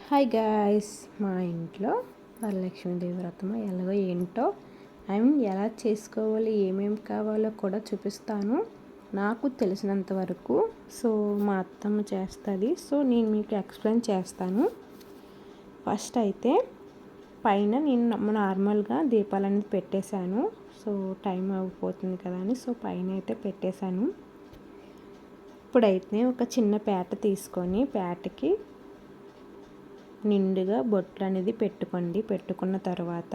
Hi guys, మా ఇంట్లో వరలక్ష్మీదేవి వ్రతం ఎలాగో ఏంటో ఎలా చేసుకోవాలి, ఏమేమి కావాలో కూడా చూపిస్తాను నాకు తెలిసినంత వరకు. సో మా అత్తమ్మ చేస్తుంది, సో నేను మీకు ఎక్స్ప్లెయిన్ చేస్తాను. ఫస్ట్ అయితే పైన నేను నార్మల్గా దీపాలు అనేది పెట్టేశాను. సో టైం అయిపోతుంది కదా అని సో పైన అయితే పెట్టేశాను. ఇప్పుడైతే ఒక చిన్న పేట తీసుకొని పేటకి నిండుగా బొట్లు అనేది పెట్టుకోండి. పెట్టుకున్న తర్వాత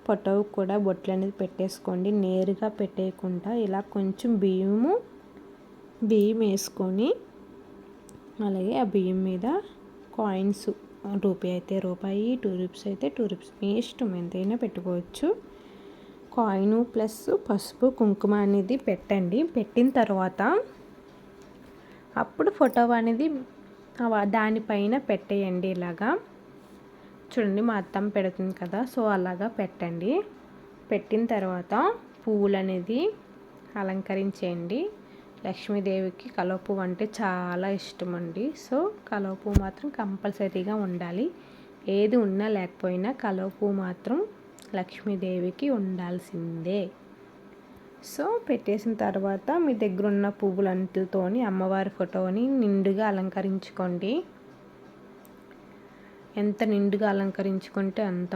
పొటవు కూడా బొట్లు అనేది పెట్టేసుకోండి. నేరుగా పెట్టేయకుండా ఇలా కొంచెం బియ్యం వేసుకొని అలాగే ఆ బియ్యం మీద కాయిన్స్ రూపాయి అయితే రూపాయి, 2 రూపీస్ అయితే 2 రూపీస్, మీ ఇష్టం ఎంతైనా పెట్టుకోవచ్చు. కాయిన్ ప్లస్ పసుపు కుంకుమ అనేది పెట్టండి. పెట్టిన తర్వాత అప్పుడు ఫోటో అనేది దానిపైన పెట్టేయండి. ఇలాగా చూడండి, మా అత్తమ్మ పెడుతుంది కదా, సో అలాగా పెట్టండి. పెట్టిన తర్వాత పువ్వులు అనేది అలంకరించేయండి. లక్ష్మీదేవికి కలువ పువ్వు అంటే చాలా ఇష్టం అండి. సో కలువ పువ్వు మాత్రం కంపల్సరీగా ఉండాలి. ఏది ఉన్నా లేకపోయినా కలువ పువ్వు మాత్రం లక్ష్మీదేవికి ఉండాల్సిందే. సో పెట్టేసిన తర్వాత మీ దగ్గర ఉన్న పువ్వులంటితోని అమ్మవారి ఫోటోని నిండుగా అలంకరించుకోండి. ఎంత నిండుగా అలంకరించుకుంటే అంత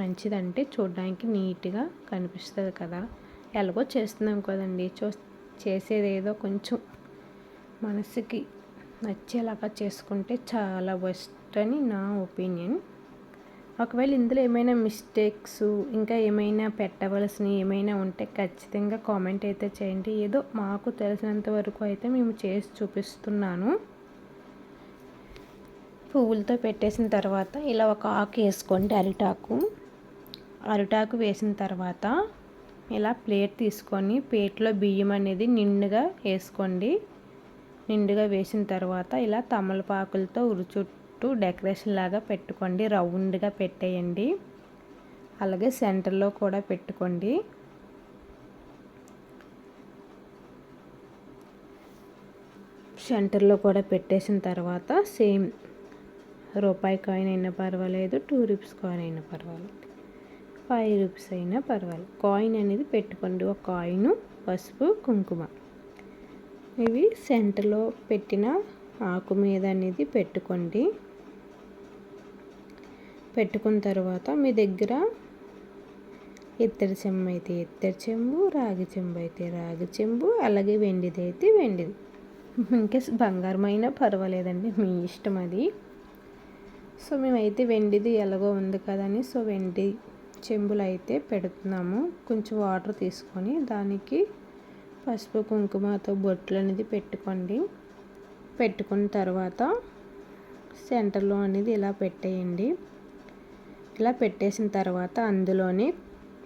మంచిదంటే చూడడానికి నీట్గా కనిపిస్తుంది కదా. ఎలాగో చేస్తున్నాం కదండి, చేసేది ఏదో కొంచెం మనసుకి నచ్చేలాగా చేసుకుంటే చాలా బెస్ట్ అని నా ఒపీనియన్. ఒకవేళ ఇందులో ఏమైనా మిస్టేక్స్ ఇంకా ఏమైనా పెట్టవలసినవి ఏమైనా ఉంటే ఖచ్చితంగా కామెంట్ అయితే చేయండి. ఏదో మాకు తెలిసినంత వరకు అయితే మేము చేసి చూపిస్తున్నాను. పువ్వులతో పెట్టేసిన తర్వాత ఇలా ఒక ఆకు వేసుకోండి, అరిటాకు వేసిన తర్వాత ఇలా ప్లేట్ తీసుకొని ప్లేట్లో బియ్యం అనేది నిండుగా వేసుకోండి. నిండుగా వేసిన తర్వాత ఇలా తమలపాకులతో డెకరేషన్ లాగా పెట్టుకోండి. రౌండ్గా పెట్టేయండి. అలాగే సెంటర్లో కూడా పెట్టుకోండి. సెంటర్లో కూడా పెట్టేసిన తర్వాత సేమ్ రూపాయి కాయిన్ అయినా పర్వాలేదు, 2 రూపీస్ కాయిన్ అయినా పర్వాలేదు, 5 రూపీస్ అయినా పర్వాలేదు, కాయిన్ అనేది పెట్టుకోండి. ఒక కాయిన్, పసుపు కుంకుమ ఇవి సెంటర్లో పెట్టిన ఆకు మీద అనేది పెట్టుకోండి. పెట్టుకున్న తర్వాత మీ దగ్గర ఇత్తడి చెంబు అయితే ఇత్తడి చెంబు, రాగి చెంబు అయితే రాగి చెంబు, అలాగే వెండిది అయితే వెండిది, ఇంకా బంగారం అయినా పర్వాలేదండి, మీ ఇష్టం అది. సో మేమైతే వెండిది ఎలాగో ఉంది కదని సో వెండి చెంబులు అయితే పెడుతున్నాము. కొంచెం వాటర్ తీసుకొని దానికి పసుపు కుంకుమతో బొట్లు అనేది పెట్టుకోండి. పెట్టుకున్న తర్వాత సెంటర్లో అనేది ఇలా పెట్టేయండి. ఇలా పెట్టేసిన తర్వాత అందులోని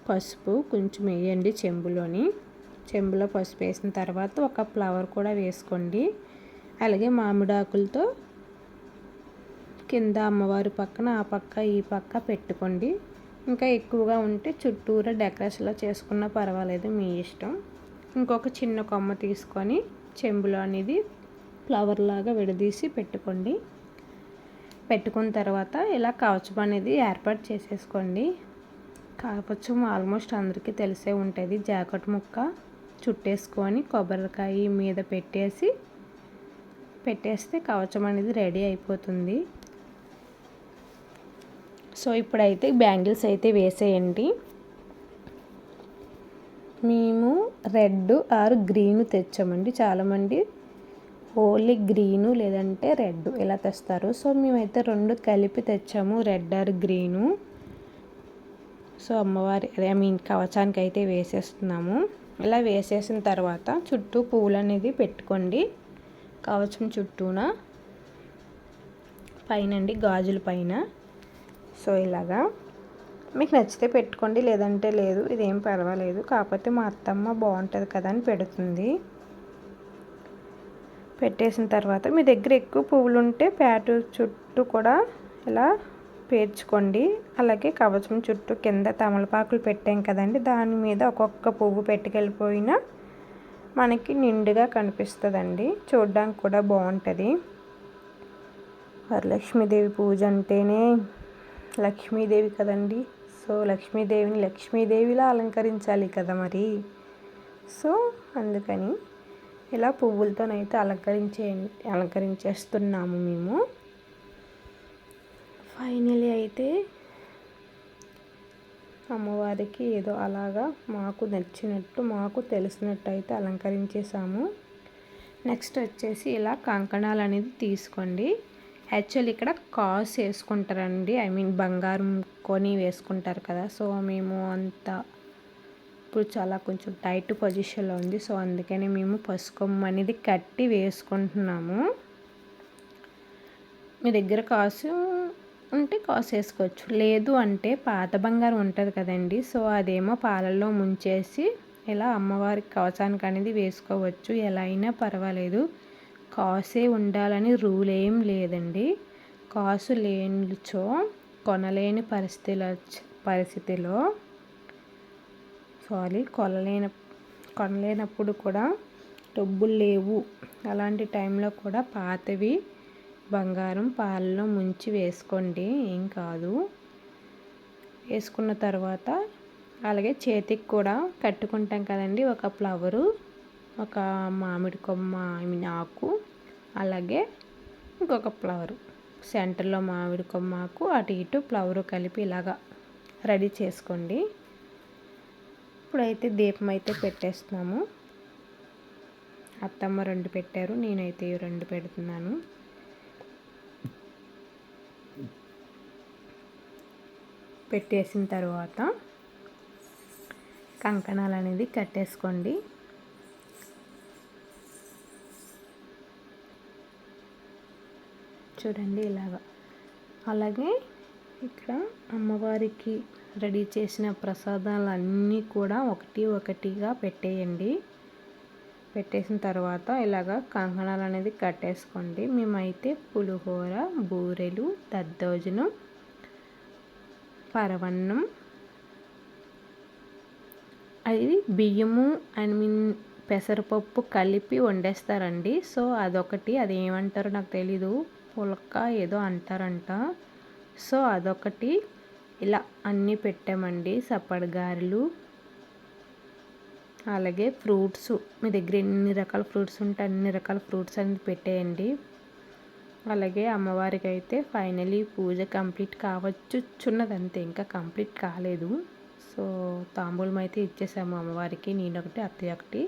పసుపు కొంచెం వేయండి. చెంబులో పసుపు వేసిన తర్వాత ఒక ఫ్లవర్ కూడా వేసుకోండి. అలాగే మామిడాకులతో కింద అమ్మవారి పక్కన ఆ పక్క ఈ పక్క పెట్టుకోండి. ఇంకా ఎక్కువగా ఉంటే చుట్టూరా డెకరేషన్లో చేసుకున్నా పర్వాలేదు, మీ ఇష్టం. ఇంకొక చిన్న కొమ్మ తీసుకొని చెంబులో అనేది ఫ్లవర్ లాగా విడదీసి పెట్టుకోండి. పెట్టుకున్న తర్వాత ఇలా కవచం అనేది ఏర్పాటు చేసేసుకోండి. కవచం ఆల్మోస్ట్ అందరికీ తెలిసే ఉంటుంది. జాకెట్ ముక్క చుట్టేసుకొని కొబ్బరికాయ మీద పెట్టేస్తే కవచం అనేది రెడీ అయిపోతుంది. సో ఇప్పుడైతే బ్యాంగిల్స్ అయితే వేసేయండి. మేము రెడ్ ఆర్ గ్రీన్ తెచ్చామండి. చాలామంది ఓన్లీ గ్రీను లేదంటే రెడ్ ఇలా తెస్తారు. సో మేమైతే 2 కలిపి తెచ్చాము, రెడ్ ఆర్ గ్రీను. సో అమ్మవారి కవచానికి అయితే వేసేస్తున్నాము. ఇలా వేసేసిన తర్వాత చుట్టూ పువ్వులు అనేది పెట్టుకోండి. కవచం చుట్టూన పైనండి గాజుల పైన. సో ఇలాగా మీకు నచ్చితే పెట్టుకోండి, లేదంటే లేదు, ఇదేం పర్వాలేదు. కాకపోతే మా అత్తమ్మ బాగుంటుంది కదా అని పెడుతుంది. పెట్టేసిన తర్వాత మీ దగ్గర ఎక్కువ పువ్వులు ఉంటే ప్యాటు చుట్టూ కూడా ఇలా పేర్చుకోండి. అలాగే కవచం చుట్టూ కింద తమలపాకులు పెట్టాం కదండి, దాని మీద ఒక్కొక్క పువ్వు పెట్టుకెళ్ళిపోయినా మనకి నిండుగా కనిపిస్తుందండి. చూడడానికి కూడా బాగుంటుంది. వరలక్ష్మీదేవి పూజ అంటేనే లక్ష్మీదేవి కదండి. సో లక్ష్మీదేవిని లక్ష్మీదేవిలా అలంకరించాలి కదా మరి. సో అందుకని ఇలా పువ్వులతోనైతే అలంకరించేస్తున్నాము మేము. ఫైనలీ అయితే అమ్మవారికి ఏదో అలాగా మాకు నచ్చినట్టు మాకు తెలిసినట్టు అయితే అలంకరించేసాము. నెక్స్ట్ వచ్చేసి ఇలా కంకణాలు అనేది తీసుకోండి. యాక్చువల్లీ ఇక్కడ కాస్ వేసుకుంటారండి, ఐ మీన్ బంగారం కొని వేసుకుంటారు కదా. సో మేము ఇప్పుడు చాలా కొంచెం టైట్ పొజిషన్లో ఉంది. సో అందుకని మేము పసుకొమ్మ అనేది కట్టి వేసుకుంటున్నాము. మీ దగ్గర కాసు ఉంటే కాసు వేసుకోవచ్చు, లేదు అంటే పాత బంగారం ఉంటుంది కదండి. సో అదేమో పాలల్లో ముంచేసి ఇలా అమ్మవారికి కవచానికి అనేది వేసుకోవచ్చు, ఎలా అయినా పర్వాలేదు. కాసే ఉండాలని రూల్ ఏం లేదండి. కాసు లేనిచో కొనలేని పరిస్థితిలో కొనలేనప్పుడు కూడా డబ్బులు లేవు అలాంటి టైంలో కూడా పాతవి బంగారం పాలలో ముంచి వేసుకోండి, ఏం కాదు. వేసుకున్న తర్వాత అలాగే చేతికి కూడా కట్టుకుంటాం కదండి, ఒక ఫ్లవరు, ఒక మామిడి కొమ్మ, ఐ మీన్ ఆకు, అలాగే ఇంకొక ఫ్లవరు, సెంటర్లో మామిడి కొమ్మాకు, అటు ఇటు ఫ్లవరు కలిపి ఇలాగా రెడీ చేసుకోండి. ఇప్పుడైతే దీపం అయితే పెట్టేస్తున్నాము. అత్తమ్మ 2 పెట్టారు, నేనైతే 2 పెడుతున్నాను. పెట్టేసిన తర్వాత కంకణాలు అనేది కట్టేసుకోండి. చూడండి ఇలాగా. అలాగే ఇక్కడ అమ్మవారికి రెడీ చేసిన ప్రసాదాలన్నీ కూడా ఒకటిగా పెట్టేయండి. పెట్టేసిన తర్వాత ఇలాగా కంకణాలు అనేది కట్టేసుకోండి. మేమైతే పులిహోర, బూరెలు, దద్దోజనం, పరవన్నం, అది బియ్యము ఐ మీన్ పెసరపప్పు కలిపి వండేస్తారండి. సో అదొకటి, అది ఏమంటారో నాకు తెలీదు, పులక ఏదో అంటారంట. సో అదొకటి, ఇలా అన్నీ పెట్టామండి. సప్పడి గారెలు, అలాగే ఫ్రూట్స్, మీ దగ్గర ఎన్ని రకాల ఫ్రూట్స్ ఉంటే అన్ని రకాల ఫ్రూట్స్ అనేది పెట్టేయండి. అలాగే అమ్మవారికి అయితే ఫైనలీ పూజ కంప్లీట్ కావచ్చున్నదంతే, ఇంకా కంప్లీట్ కాలేదు. సో తాంబూలం అయితే ఇచ్చేసాము అమ్మవారికి, నేనొకటి అత్తయ్య ఒకటి.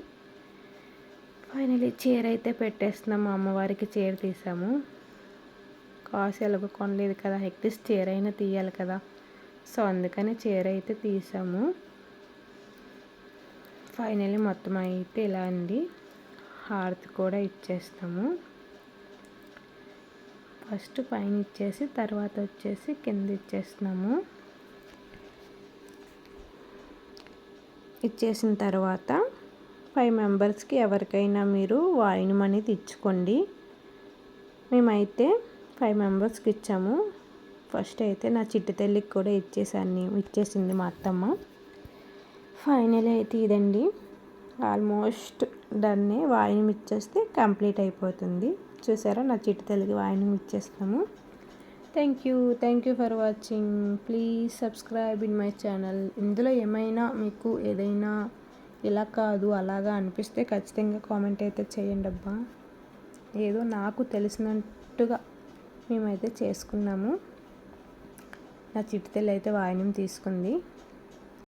ఫైనలీ చీర అయితే పెట్టేస్తున్నాము, అమ్మవారికి చీర తీసాము. కాసు ఎలాగో కొనలేదు కదా, అట్లీస్ట్ చీర అయినా తీయాలి కదా. సో అందుకని చీర అయితే తీసాము. ఫైనలీ మొత్తం అయితే ఇలా అండి. హారతి కూడా ఇచ్చేస్తాము. ఫస్ట్ పైన ఇచ్చేసి తర్వాత వచ్చేసి కింద ఇచ్చేస్తున్నాము. ఇచ్చేసిన తర్వాత 5 మెంబర్స్కి ఎవరికైనా మీరు వాయినం అనేది ఇచ్చుకోండి. మేమైతే 5 మెంబర్స్కి ఇచ్చాము. ఫస్ట్ అయితే నా చిట్టి తల్లికి కూడా ఇచ్చేసింది మా అత్తమ్మ. ఫైనల్ అయితే ఇదండి, ఆల్మోస్ట్ డన్నే. వాయినం ఇచ్చేస్తే కంప్లీట్ అయిపోతుంది. చూసారా, నా చిట్టి తల్లికి వాయినం ఇచ్చేస్తాము. Thank you for watching. Please subscribe in my channel. ఇందులో ఏమైనా మీకు ఏదైనా ఇలా కాదు అలాగా అనిపిస్తే ఖచ్చితంగా కామెంట్ అయితే చేయండి అబ్బా. ఏదో నాకు తెలిసినట్టుగా మేమైతే చేసుకున్నాము. నా చిట్టి తల్లి అయితే వాయినం తీసుకుంది.